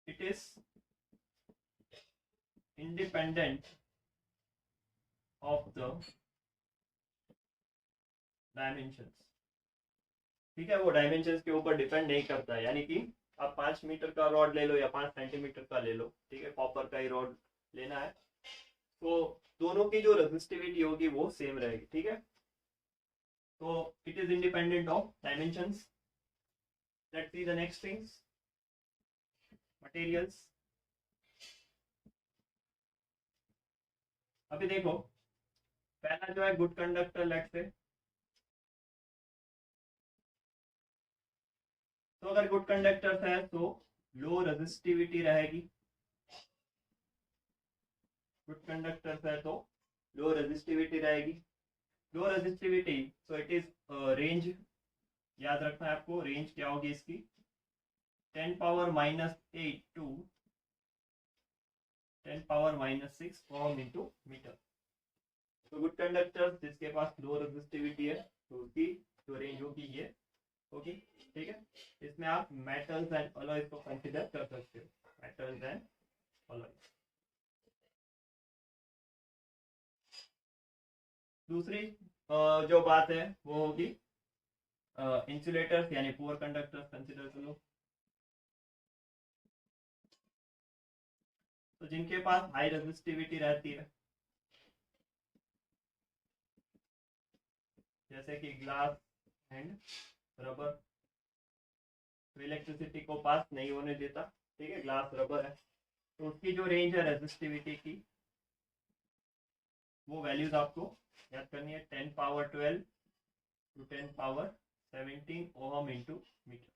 it is independent of the dimensions। ठीक है, वो डायमेंशन के ऊपर डिपेंड नहीं करता है, यानी कि आप 5 मीटर का रॉड ले लो या 5 सेंटीमीटर का ले लो, ठीक है, कॉपर का ही रॉड लेना है, तो दोनों की जो रेजिस्टिविटी होगी वो सेम रहेगी, ठीक है। तो it is independent of dimensions. Let's see the next things, materials. अभी देखो, पहला जो है गुड कंडक्टर, लेट्स से, तो अगर गुड कंडक्टर है तो लो रेजिस्टिविटी रहेगी, गुड कंडक्टर है तो लो रेजिस्टिविटी रहेगी। Low resistivity, so it is range, याद रखना है आपको, रेंज क्या होगी इसकी, 10⁻⁻8 टू 10⁻⁻6 ओम इंटू मीटर। तो गुड कंडक्टर जिसके पास लो रेजिस्टिविटी है तो उसकी जो रेंज होगी ये होगी, ठीक है। इसमें आप मेटल्स एंड अलॉयज को कंसीडर कर सकते हो, मेटल्स एंड अलॉयज। दूसरी जो बात है वो होगी इंसुलेटर्स यानी पुअर कंडक्टर्स कंसीडर कर लो, तो जिनके पास हाई रेजिस्टिविटी रहती है, जैसे कि ग्लास एंड रबर, तो इलेक्ट्रिसिटी को पास नहीं होने देता, ठीक है, ग्लास रबर है, तो उसकी जो रेंज है रेजिस्टिविटी की, वो वैल्यूज आपको याद करनी है, 10⁻12 टू 10⁻17 ओहम इंटू मीटर,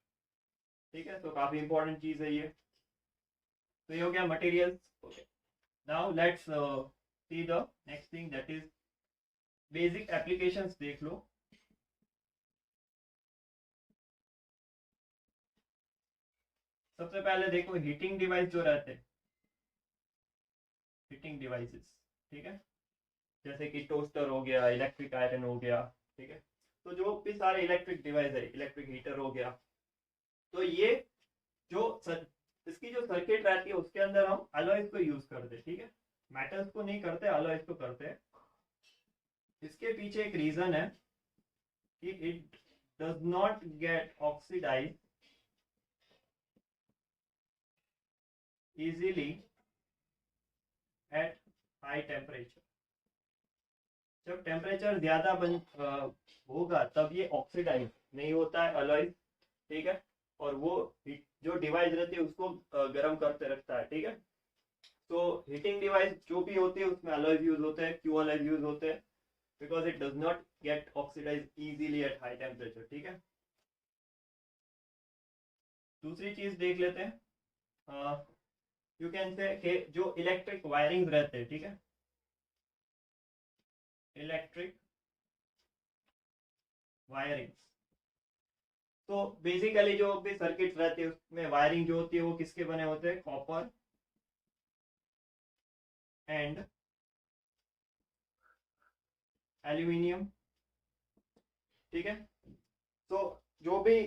ठीक है। तो काफी इंपॉर्टेंट चीज है ये। तो ये हो गया materials. Okay, now let's see the next thing, that is basic applications. देख लो, सबसे पहले देखो हीटिंग डिवाइस जो रहते हैं, हीटिंग डिवाइसेस, ठीक है, जैसे कि टोस्टर हो गया, इलेक्ट्रिक आयरन हो गया, ठीक है, तो जो भी सारे इलेक्ट्रिक डिवाइस है, इलेक्ट्रिक हीटर हो गया, तो ये जो इसकी जो सर्किट रहती है उसके अंदर हम अलॉयज को यूज करते हैं, ठीक है, मेटल्स को नहीं करते, अलॉयज को करते हैं। इसके पीछे एक रीजन है कि it does not get oxidize easily at high temperature. जब टेम्परेचर ज्यादा होगा तब ये ऑक्सीडाइज नहीं होता है अलॉय, ठीक है, और वो जो डिवाइस रहती है उसको गर्म करते रखता है, ठीक है। तो हीटिंग डिवाइस जो भी होती है उसमें अलॉय यूज होते हैं, क्यों अलॉय यूज होते हैं, because it does not get oxidize easily at high temperature, ठीक है। दूसरी चीज देख लेते हैं, यू कैन से कि जो इलेक्ट्रिक वायरिंग रहते हैं, ठीक है, इलेक्ट्रिक वायरिंग, तो बेसिकली जो भी सर्किट रहते हैं उसमें वायरिंग जो होती है वो किसके बने होते हैं, कॉपर एंड एल्यूमिनियम, ठीक है। तो जो भी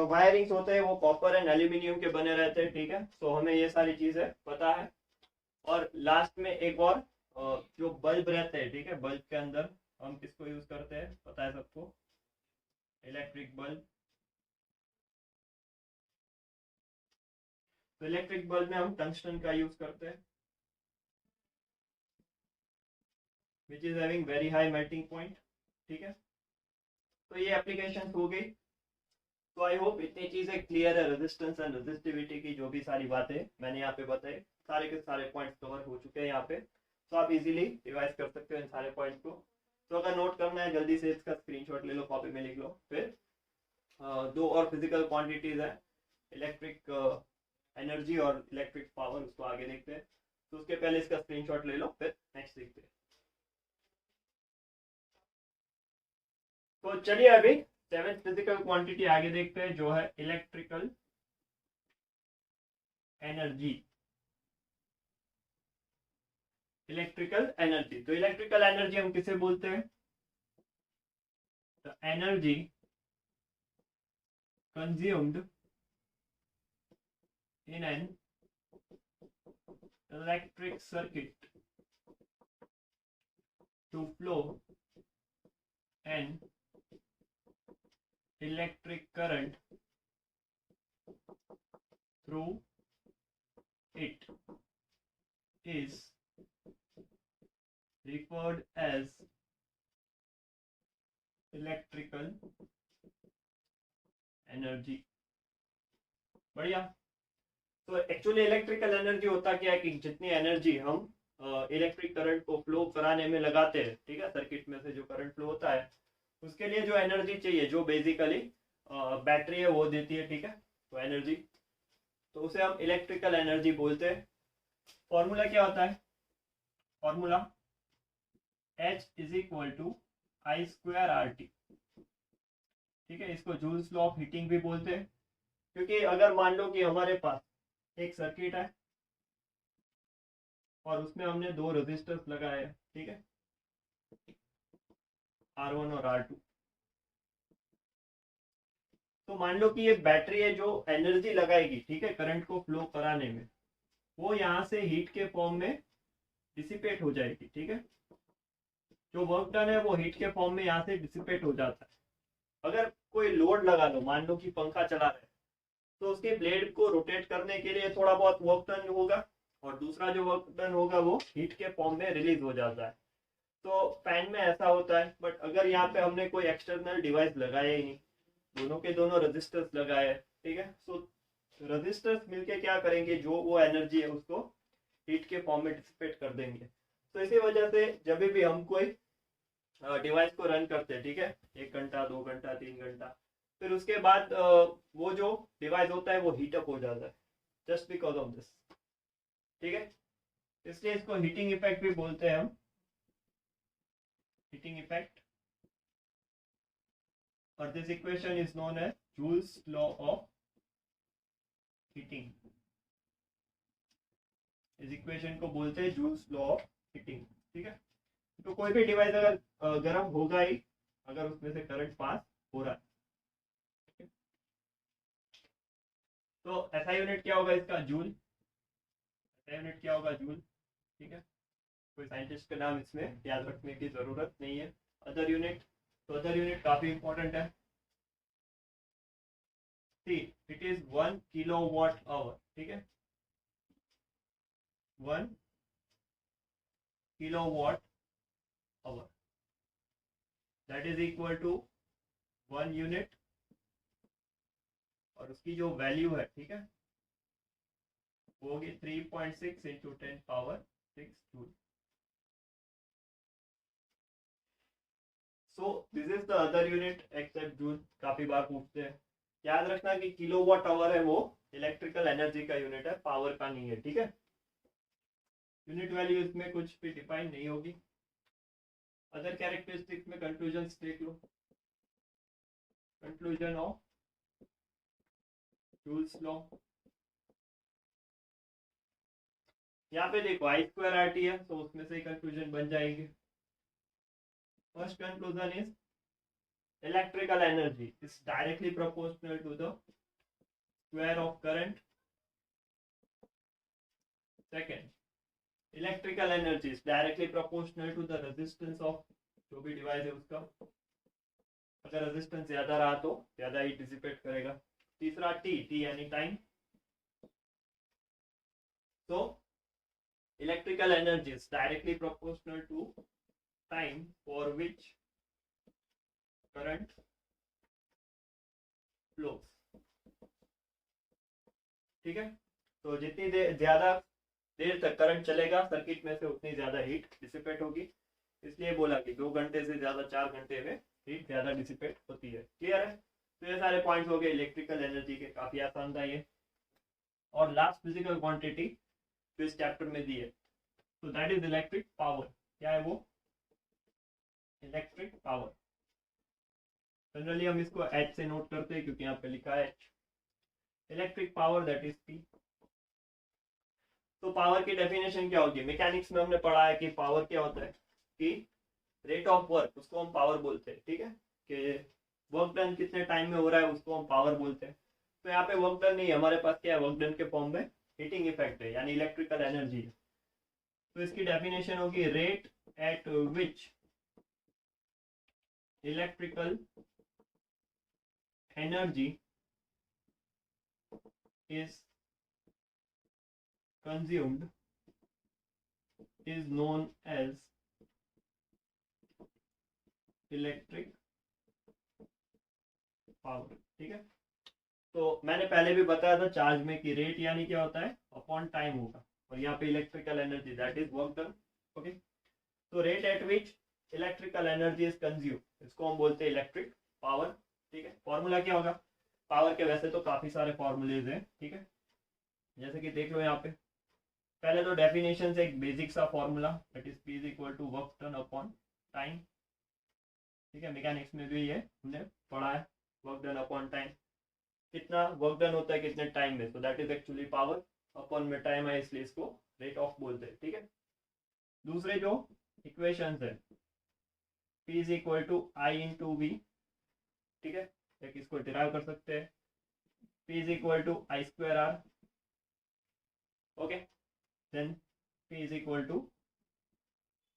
वायरिंग्स होते हैं वो कॉपर एंड एल्यूमिनियम के बने रहते हैं, ठीक है, तो हमें ये सारी चीजें पता है। और लास्ट में एक और जो बल्ब रहते हैं, ठीक है, बल्ब के अंदर हम किसको यूज करते हैं पता है सबको, इलेक्ट्रिक बल्ब। तो इलेक्ट्रिक बल्ब में हम टंगस्टन का यूज करते हैं, which is having very high melting point, ठीक है। तो ये एप्लीकेशन हो गई। तो आई होप इतनी चीजें क्लियर है, रेजिस्टेंस एंड रेजिस्टिविटी की जो भी सारी बातें मैंने यहाँ पे बताई, सारे के सारे पॉइंट्स कवर हो चुके हैं यहाँ पे, तो आप इजीली रिवाइज कर सकते हो इन सारे पॉइंट्स को। तो अगर नोट करना है जल्दी से इसका स्क्रीनशॉट ले लो, कॉपी में लिख लो। फिर दो और फिजिकल क्वांटिटीज है, इलेक्ट्रिक एनर्जी और इलेक्ट्रिक पावर, उसको आगे देखते हैं, तो उसके पहले इसका स्क्रीनशॉट ले लो, फिर नेक्स्ट देखते हैं। तो चलिए अभी सेवेंथ फिजिकल क्वांटिटी आगे देखते हैं, जो है इलेक्ट्रिकल एनर्जी। इलेक्ट्रिकल एनर्जी, तो इलेक्ट्रिकल एनर्जी हम किसे बोलते हैं, the energy consumed in an electric circuit to flow an electric current through it is referred as electrical energy। बढ़िया। तो एक्चुअली इलेक्ट्रिकल एनर्जी होता क्या है कि जितनी एनर्जी हम इलेक्ट्रिक करंट को फ्लो कराने में लगाते हैं, ठीक है, सर्किट में से जो करंट फ्लो होता है उसके लिए जो एनर्जी चाहिए, जो बेसिकली बैटरी है वो देती है, ठीक है, तो एनर्जी, तो उसे हम इलेक्ट्रिकल एनर्जी बोलते हैं। फॉर्मूला क्या होता है? Formula H is equal to I square R T, ठीक है, इसको जूल्स लॉ ऑफ हीटिंग भी बोलते हैं। क्योंकि अगर मान लो कि हमारे पास एक सर्किट है और उसमें हमने दो रेजिस्टर्स लगाए हैं, ठीक है, R1 और R2, तो मान लो कि ये बैटरी है जो एनर्जी लगाएगी, ठीक है, करंट को फ्लो कराने में, वो यहाँ से हीट के फॉर्म में डिसिपेट हो जाएगी, ठीक है, जो वर्क डन है वो हीट के फॉर्म में यहाँ से डिसिपेट हो जाता है। अगर कोई लोड लगा लो, मान लो कि पंखा चला रहा है, तो उसके ब्लेड को रोटेट करने के लिए थोड़ा बहुत वर्क डन होगा और दूसरा जो वर्क डन होगा वो हीट के फॉर्म में रिलीज हो जाता है। तो फैन में ऐसा होता है, बट अगर यहाँ पे हमने कोई एक्सटर्नल डिवाइस लगाया ही नहीं, दोनों के दोनों रजिस्टर्स लगाए, ठीक है, सो रजिस्टर्स मिलके क्या करेंगे, जो वो एनर्जी है उसको हीट के फॉर्म में डिसिपेट कर देंगे। तो इसी वजह से जब भी हम कोई डिवाइस को रन करते हैं, ठीक है, 1 घंटा 2 घंटा 3 घंटा, फिर उसके बाद वो जो डिवाइस होता है वो हीटअप हो जाता है, जस्ट बिकॉज ऑफ दिस, ठीक है, इसलिए इसको हीटिंग इफेक्ट भी बोलते हैं हम, हीटिंग इफेक्ट। और this equation is known as Joule's law of heating. इस इक्वेशन को बोलते हैं जूल्स लॉ ऑफ हीटिंग, ठीक है। तो कोई भी डिवाइस अगर गर्म होगा ही अगर उसमें से करंट पास हो रहा है। तो ऐसा यूनिट क्या होगा इसका? जूल। ऐसा यूनिट क्या होगा? जूल, ठीक है, कोई साइंटिस्ट का नाम इसमें याद रखने की जरूरत नहीं है। अदर यूनिट, तो अदर यूनिट काफी इंपॉर्टेंट है। See it is 1 kilowatt hour, ठीक है, 1 kilowatt hour, that is equal to 1 unit, और उसकी जो वैल्यू है, ठीक है, वो होगी 3.6 into 10 power 6 joule. So this is the other unit except joule. काफी बार पूछते हैं, याद रखना कि किलोवाट आवर है वो इलेक्ट्रिकल एनर्जी का यूनिट है, पावर का नहीं है, ठीक है। यूनिट वैल्यू इसमें कुछ भी डिफाइन नहीं होगी। अदर कैरेक्टरिस्टिक्स में कंक्लूजन देख लो। कंक्लूजन ऑफ जूल्स लॉ, यहाँ पे देखो आई स्क्वायर आर टी है, तो उसमें से कंक्लूजन बन जाएंगे। First conclusion is electrical energy is directly proportional to the square of current. Second, electrical energy is directly proportional to the resistance of जो भी डिवाइस है उसका, अगर रेजिस्टेंस ज्यादा रहा तो ज्यादा ही डिसिपेट करेगा। तीसरा टी यानी टाइम, तो electrical energy is directly proportional to time for which current flows, ठीक है। तो जितनी ज्यादा देर तक करंट चलेगा सर्किट में से उतनी ज्यादा हीट डिसिपेट होगी, इसलिए बोला कि 2 घंटे से ज्यादा 4 घंटे में हीट ज्यादा डिसिपेट होती है। क्लियर है? तो ये सारे पॉइंट्स हो गए इलेक्ट्रिकल एनर्जी के, काफी आसान था ये। और लास्ट फिजिकल क्वांटिटी जो इस चैप्टर में दी है, तो दैट इज इलेक्ट्रिक पावर। क्या है वो? Electric power. जनरली हम इसको एच से नोट करते हैं क्योंकि यहाँ पे लिखा है H. Electric power that is P. तो पावर की डेफिनेशन क्या होगी? मैकेनिक्स में हमने पढ़ा है कि पावर क्या होता है कि रेट ऑफ वर्क, उसको हम पावर बोलते हैं, ठीक है, कि वर्क डन कितने टाइम में हो रहा है उसको हम पावर बोलते हैं। तो यहाँ पे वर्क डन नहीं, हमारे पास क्या है? वर्क डन के फॉर्म में हीटिंग इफेक्ट है, यानी इलेक्ट्रिकल एनर्जी है। तो इसकी डेफिनेशन होगी rate at which electrical energy is consumed is known as electric power. ठीक है, तो मैंने पहले भी बताया था चार्ज में कि रेट यानी क्या होता है, अपॉन टाइम होगा, और यहाँ पे electrical energy that is work done. Okay, तो rate at which electrical energy is consume, इसको हम बोलते हैं इलेक्ट्रिक पावर। ठीक है, फॉर्मूला क्या होगा पावर के, वैसे तो काफी सारे फॉर्मूलेज हैं। ठीक है, जैसे कि देख लो यहाँ पे, पहले तो डेफिनेशन से एक बेसिक सा formula that is P is equal to work done upon time. ठीक है, मैकेनिक्स में भी ये हमने पढ़ा है, वर्क डन अपॉन टाइम, कितना वर्क डन होता है कितने टाइम में, so that is actually power, upon में टाइम है इसलिए इसको रेट ऑफ बोलते हैं। ठीक है, दूसरे जो इक्वेशंस है P is equal to I into V. ठीक है, एक इसको डिराइव कर सकते हैं, P is equal to I square R. Okay, then P is equal to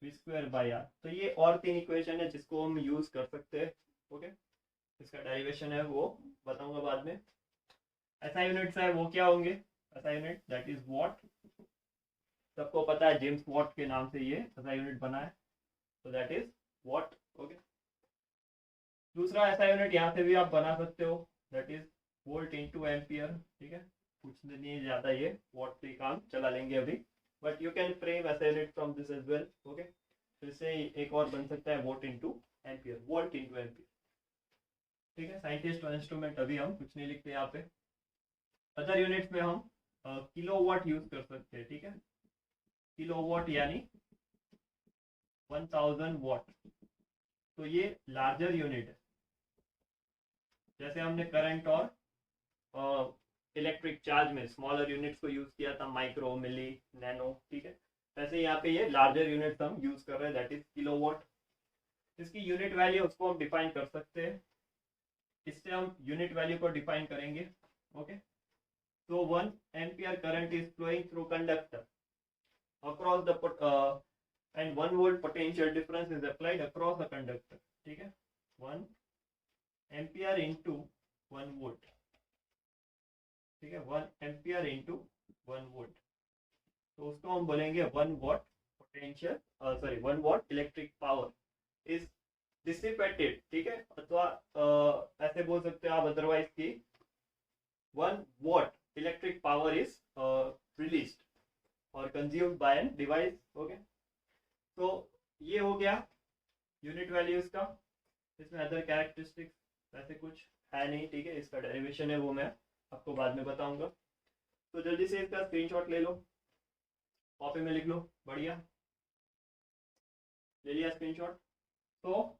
V square by R. तो ये और तीन इक्वेशन है जिसको हम यूज कर सकते हैं। ओके, इसका डेरिवेशन है वो बताऊंगा बाद में। ऐसा यूनिट्स है वो क्या होंगे, ऐसा यूनिट दैट इज वॉट, सबको पता है जेम्स वॉट के नाम से ये ऐसा यूनिट बना है, तो दैट इज वॉट। ओके, दूसरा ऐसा यूनिट यहाँ से भी आप बना सकते हो, that is volt into ampere. ठीक है, कुछ नहीं ज्यादा, ये वॉट से काम चला लेंगे अभी, बट यू कैन फ्रेम ऐसा unit from this as well. Okay, फिर से एक और बन सकता है volt into ampere, volt into ampere. ठीक है, साइंटिस्ट और इंस्ट्रूमेंट अभी हम कुछ नहीं लिखते यहाँ पे। अदर यूनिट्स में हम किलोवाट यूज कर सकते हैं। ठीक है, किलोवाट यानी 1000 वॉट, तो ये लार्जर यूनिट है। जैसे हमने करंट और इलेक्ट्रिक चार्ज में स्मॉलर यूनिट्स को यूज किया था, माइक्रो, मिली, नैनो। ठीक है, वैसे यहाँ पे ये लार्जर यूनिट्स हम यूज कर रहे हैं, दैट इज किलोवाट। इसकी यूनिट वैल्यू उसको हम डिफाइन कर सकते हैं, इससे हम यूनिट वैल्यू को डिफाइन करेंगे। ओके, तो 1 ampere current is flowing through conductor across the and 1 volt potential difference is applied across a conductor. ठीक है, 1 एम्पियर इंटू 1 वोल्ट। ठीक है, 1 एम्पियर इंटू 1 वोल्ट, तो उसको हम बोलेंगे 1 what potential, sorry 1 watt electric power is dissipated. ठीक है, अथवा ऐसे बोल सकते हैं आप अदरवाइज की 1 watt electric power is released और consumed by an device. Okay, तो ये हो गया यूनिट वैल्यूज का। इसमें अदर कैरेक्टरिस्टिक्स वैसे कुछ है नहीं। ठीक है, इसका डेरिवेशन है वो मैं आपको बाद में बताऊंगा, तो जल्दी से इसका स्क्रीनशॉट ले लो, कॉपी में लिख लो, बढ़िया ले लिया स्क्रीनशॉट। तो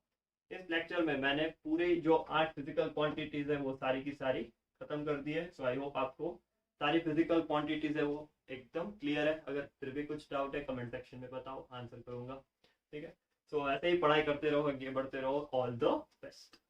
इस लेक्चर में मैंने पूरी जो 8 फिजिकल क्वांटिटीज है वो सारी की सारी खत्म कर दी है। सो आई होप आपको सारी फिजिकल क्वांटिटीज है वो एकदम क्लियर है। अगर फिर भी कुछ डाउट है कमेंट सेक्शन में बताओ, आंसर करूंगा। ठीक है, सो ऐसे ही पढ़ाई करते रहो, आगे बढ़ते रहो। All the best.